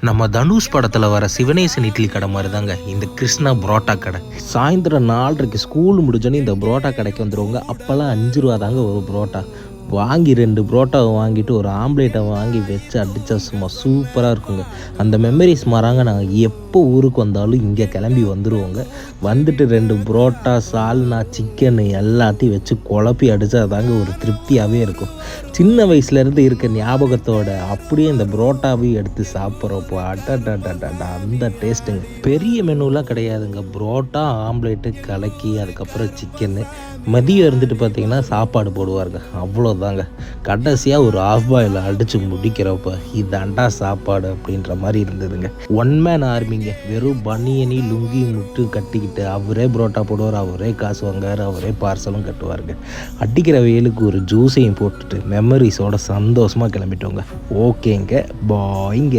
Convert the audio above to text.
நம்ம தனுஷ் படத்தில் வர சிவனேசன் இட்லி கடை மாதிரி தாங்க இந்த கிருஷ்ணா புரோட்டா கடை. சாயந்தரம் 4:30 ஸ்கூல் முடிஞ்சோன்னே இந்த புரோட்டா கடைக்கு வந்துடுவாங்க. அப்போல்லாம் 5 ரூபா தாங்க ஒரு புரோட்டா. வாங்கி 2 புரோட்டாவை வாங்கிட்டு ஒரு ஆம்லேட்டை வாங்கி வச்சு அடித்தா சும்மா சூப்பராக இருக்குங்க. அந்த மெமரிஸ் மாறாங்க. நாங்கள் எப்போ ஊருக்கு வந்தாலும் இங்கே கிளம்பி வந்துடுவோங்க. வந்துட்டு 2 புரோட்டா, சால்னா, சிக்கனு எல்லாத்தையும் வச்சு குழப்பி அடித்தா தாங்க ஒரு திருப்தியாகவே இருக்கும். சின்ன வயசுலேருந்து இருக்க ஞாபகத்தோட அப்படியே இந்த புரோட்டாவையும் எடுத்து சாப்பிட்றப்போ அடடடடா அந்த டேஸ்ட்டுங்க. பெரிய மெனுலாம் கிடையாதுங்க. புரோட்டா, ஆம்லேட்டு கலக்கி அதுக்கப்புறம் சிக்கனு, மதியம் இருந்துட்டு பார்த்திங்கன்னா சாப்பாடு போடுவாருங்க. அவ்வளோதாங்க. கடைசியாக ஒரு ஆஃப் பாயில் அடித்து முடிக்கிறப்ப இதாண்டா சாப்பாடு அப்படின்ற மாதிரி இருந்ததுங்க. ஒன் மேன் ஆர்மிங்க. வெறும் பனியனி லுங்கி முட்டு கட்டிக்கிட்டு அவரே புரோட்டா போடுவார், அவரே காசு வாங்குவார், அவரே பார்சலும் கட்டுவாருங்க. அடிக்கிற வெயிலுக்கு ஒரு ஜூஸையும் போட்டுட்டு மெமரிஸோட சந்தோஷமாக கிளம்பிட்டோங்க. ஓகேங்க, பாய்ங்க.